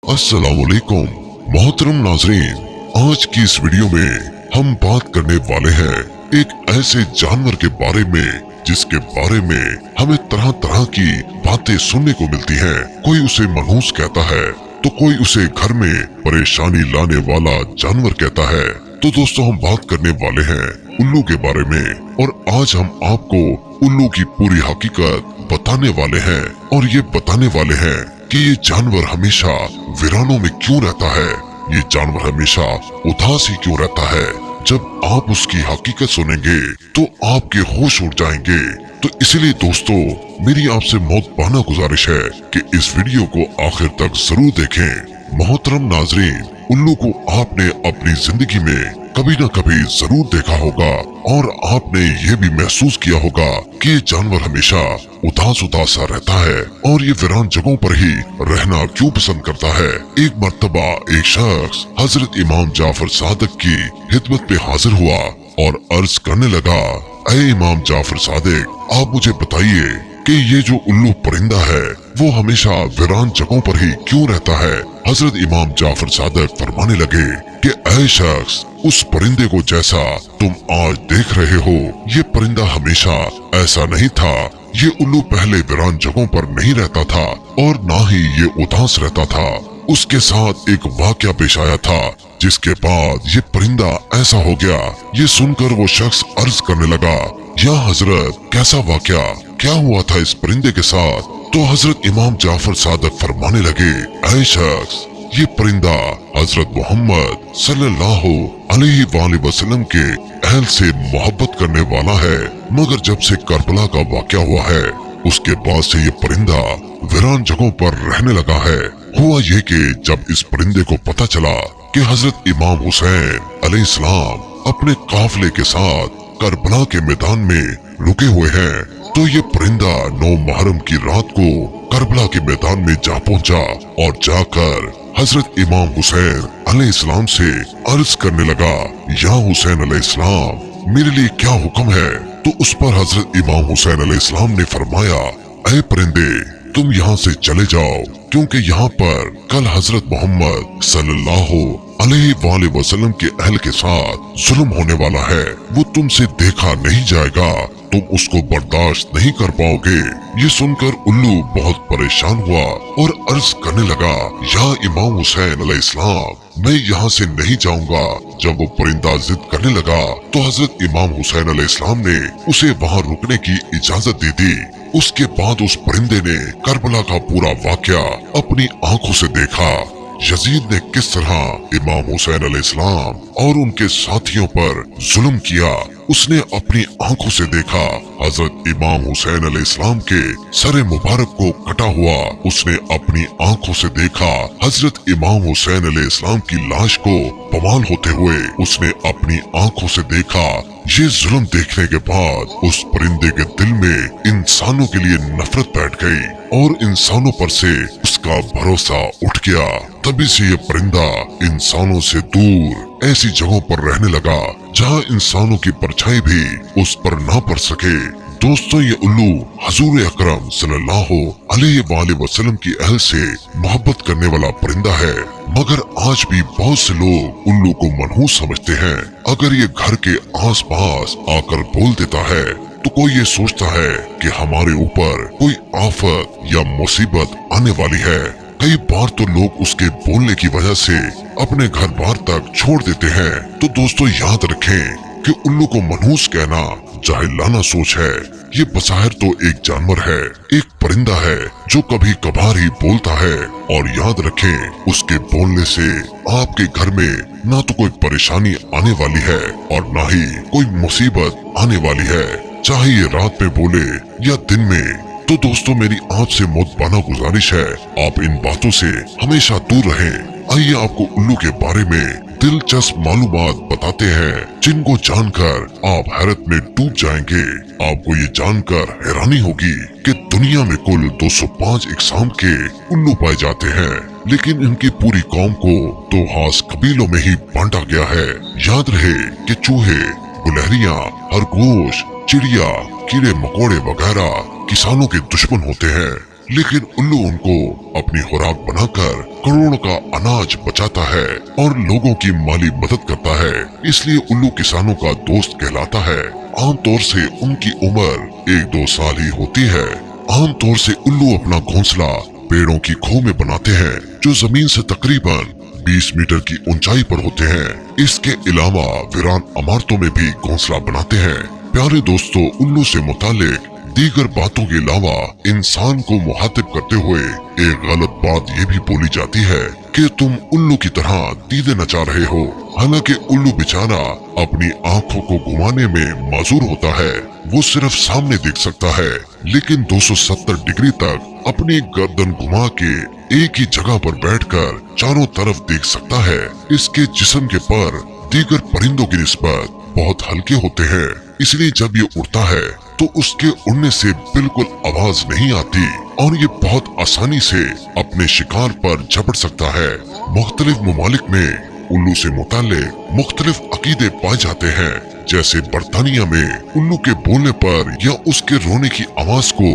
अस्सलाम वालेकुम मोहतरम नाजरीन, आज की इस वीडियो में हम बात करने वाले हैं एक ऐसे जानवर के बारे में जिसके बारे में हमें तरह तरह की बातें सुनने को मिलती हैं। कोई उसे मनहूस कहता है तो कोई उसे घर में परेशानी लाने वाला जानवर कहता है। तो दोस्तों, हम बात करने वाले हैं उल्लू के बारे में और आज हम आपको उल्लू की पूरी हकीकत बताने वाले हैं और ये बताने वाले हैं कि ये जानवर हमेशा वीरानों में क्यों रहता है, ये जानवर हमेशा उदास ही क्यों रहता है। जब आप उसकी हकीकत सुनेंगे तो आपके होश उड़ जाएंगे। तो इसलिए दोस्तों, मेरी आपसे मोहब्बाना गुजारिश है कि इस वीडियो को आखिर तक जरूर देखें। मोहतरम नाजरीन, उल्लू को आपने अपनी जिंदगी में कभी न कभी जरूर देखा होगा और आपने ये भी महसूस किया होगा कि ये जानवर हमेशा उदास उदास सा रहता है और ये वीरान जगहों पर ही रहना क्यों पसंद करता है। एक मर्तबा एक शख्स हजरत इमाम जाफर सादिक की खिदमत पे हाजिर हुआ और अर्ज करने लगा, ऐ इमाम जाफर सादिक, आप मुझे बताइए कि ये जो उल्लू परिंदा है वो हमेशा वीरान जगहों पर ही क्यों रहता है। हजरत इमाम जाफर सादिक फरमाने लगे कि ऐ शख्स, उस परिंदे को जैसा तुम आज देख रहे हो, ये परिंदा हमेशा ऐसा नहीं था। ये उल्लू पहले वीरान जगहों पर नहीं रहता था और ना ही ये उदास रहता था। उसके साथ एक वाकया पेश आया था जिसके बाद ये परिंदा ऐसा हो गया। ये सुनकर वो शख्स अर्ज करने लगा, या हजरत, कैसा वाकया, क्या हुआ था इस परिंदे के साथ। तो हजरत इमाम जाफर सादिक फरमाने लगे, ऐ शख्स, ये परिंदा हजरत मोहम्मद सल्लल्लाहु अलैहि वसल्लम के अहल से मोहब्बत करने वाला है, मगर जब से करबला का वाकया हुआ है उसके बाद से ये परिंदा वीरान जगहों पर रहने लगा है। हुआ ये कि जब इस परिंदे को पता चला कि हजरत इमाम हुसैन अलैहिस्सलाम अपने काफिले के साथ करबला के मैदान में रुके हुए हैं, तो ये परिंदा 9 मुहर्रम की रात को करबला के मैदान में जा पहुंचा और जाकर हजरत इमाम हुसैन अलैहिस्सलाम से अर्ज करने लगा, या हुसैन अलैहिस्सलाम, मेरे लिए क्या हुक्म है। तो उस पर हजरत इमाम हुसैन अलैहिस्सलाम ने फरमाया, ऐ परिंदे, तुम यहाँ से चले जाओ, क्योंकि यहाँ पर कल हजरत मोहम्मद सल्लल्लाहु अलैहि वसल्लम के अहल के साथ जुल्म होने वाला है। वो तुमसे देखा नहीं जाएगा, तुम उसको बर्दाश्त नहीं कर पाओगे। ये सुनकर उल्लू बहुत परेशान हुआ और अर्ज करने लगा, या इमाम हुसैन अलैहिस्सलाम, मैं यहाँ से नहीं जाऊंगा। जब वो परिंदा जिद करने लगा तो हजरत इमाम हुसैन अलैहिस्सलाम ने उसे वहाँ रुकने की इजाजत दे दी। उसके बाद उस परिंदे ने करबला का पूरा वाकया अपनी आंखों से देखा। यजीद ने किस तरह इमाम हुसैन अलैहिस्सलाम और उनके साथियों पर जुल्म किया, उसने अपनी आंखों से देखा। हजरत इमाम हुसैन अलैहिस्सलाम के सर मुबारक को कटा हुआ उसने अपनी आंखों से देखा। हजरत इमाम हुसैन अलैहिस्सलाम की लाश को पमाल होते हुए उसने अपनी आंखों से देखा। ये जुल्म देखने के बाद उस परिंदे के दिल में इंसानों के लिए नफरत बैठ गई और इंसानों पर से उसका भरोसा उठ गया। तभी से ये परिंदा इंसानों से दूर ऐसी जगहों पर रहने लगा जहाँ इंसानों की परछाई भी उस पर ना पड़ सके। दोस्तों, ये उल्लू हजूर अकरम सल्लल्लाहु अलैहि वसल्लम की अहल से मोहब्बत करने वाला परिंदा है, मगर आज भी बहुत से लोग उल्लू को मनहूस समझते हैं। अगर ये घर के आस पास आकर बोल देता है तो कोई ये सोचता है कि हमारे ऊपर कोई आफत या मुसीबत आने वाली है। कई बार तो लोग उसके बोलने की वजह से अपने घर बार तक छोड़ देते हैं। तो दोस्तों, याद रखें कि उल्लू को मनहूस कहना जाहिलाना सोच है। ये बज़ाहिर तो एक जानवर है, एक परिंदा है जो कभी कभार ही बोलता है, और याद रखें उसके बोलने से आपके घर में ना तो कोई परेशानी आने वाली है और ना ही कोई मुसीबत आने वाली है, चाहे ये रात में बोले या दिन में। तो दोस्तों, मेरी आपसे मोहब्बाना गुजारिश है, आप इन बातों से हमेशा दूर रहें। आइए आपको उल्लू के बारे में दिलचस्प मालूमात बताते हैं जिनको जानकर आप हैरत में डूब जाएंगे। आपको ये जानकर हैरानी होगी कि दुनिया में कुल 205 इकसाम के उल्लू पाए जाते हैं, लेकिन इनकी पूरी कौम को 2 खास कबीलों में ही बांटा गया है। याद रहे कि चूहे, गुलहरियां, खरगोश, चिड़िया, कीड़े मकोड़े वगैरह किसानों के दुश्मन होते हैं लेकिन उल्लू उनको अपनी खुराक बनाकर करोड़ों का अनाज बचाता है और लोगों की माली मदद करता है, इसलिए उल्लू किसानों का दोस्त कहलाता है। आमतौर से उनकी उम्र 1-2 साल ही होती है। आमतौर से उल्लू अपना घोंसला पेड़ों की खोह में बनाते हैं जो जमीन से तकरीबन 20 मीटर की ऊंचाई पर होते हैं। इसके अलावा वीरान इमारतों में भी घोंसला बनाते हैं। प्यारे दोस्तों, उल्लू से मुतालिक दीगर बातों के अलावा इंसान को मुखातिब करते हुए एक गलत बात ये भी बोली जाती है कि तुम उल्लू की तरह दीदे नचा रहे हो। हालांकि उल्लू बेचारा अपनी आंखों को घुमाने में माजूर होता है। वो सिर्फ सामने देख सकता है, लेकिन 270 डिग्री तक अपनी गर्दन घुमा के एक ही जगह पर बैठकर चारों तरफ देख सकता है। इसके जिस्म के पर दीगर परिंदों की निस्बत बहुत हल्के होते हैं, इसलिए जब ये उड़ता है तो उसके उड़ने से बिल्कुल आवाज नहीं आती और ये बहुत आसानी से अपने शिकार पर झपट सकता है। मुख्तलिफ ममालिक में उल्लू से मुताल्लिक मुख्तलिफ अकीदे पाए जाते हैं। जैसे बरतानिया में उल्लू के बोलने पर या उसके रोने की आवाज को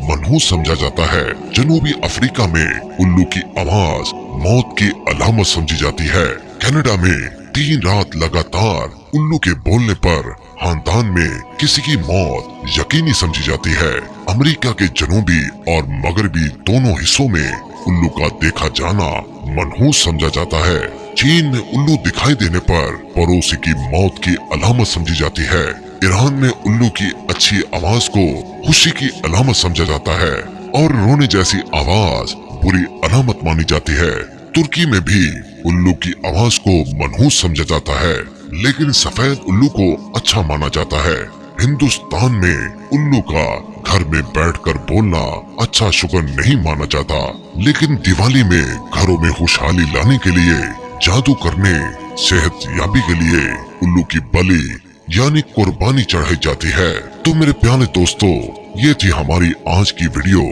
मनहूस समझा जाता है। जनूबी अफ्रीका में उल्लू की आवाज मौत की अलामत समझी जाती है। कनाडा में 3 रात लगातार उल्लू के बोलने पर खानदान में किसी की मौत यकीनी समझी जाती है। अमेरिका के जनूबी और मगरबी दोनों हिस्सों में उल्लू का देखा जाना मनहूस समझा जाता है। चीन में उल्लू दिखाई देने पर पड़ोसी की मौत की अलामत समझी जाती है। ईरान में उल्लू की अच्छी आवाज को खुशी की अलामत समझा जाता है और रोने जैसी आवाज बुरी अलामत मानी जाती है। तुर्की में भी उल्लू की आवाज को मनहूस समझा जाता है, लेकिन सफेद उल्लू को अच्छा माना जाता है। हिंदुस्तान में उल्लू का घर में बैठकर बोलना अच्छा शुगन नहीं माना जाता, लेकिन दिवाली में घरों में खुशहाली लाने के लिए, जादू करने, सेहत याबी के लिए उल्लू की बलि यानी कुर्बानी चढ़ाई जाती है। तो मेरे प्यारे दोस्तों, ये थी हमारी आज की वीडियो।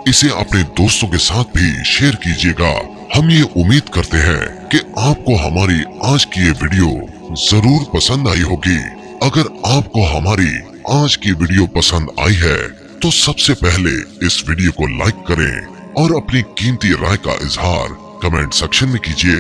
इसे अपने दोस्तों के साथ भी शेयर कीजिएगा। हम ये उम्मीद करते हैं कि आपको हमारी आज की ये वीडियो जरूर पसंद आई होगी। अगर आपको हमारी आज की वीडियो पसंद आई है तो सबसे पहले इस वीडियो को लाइक करें और अपनी कीमती राय का इजहार कमेंट सेक्शन में कीजिए।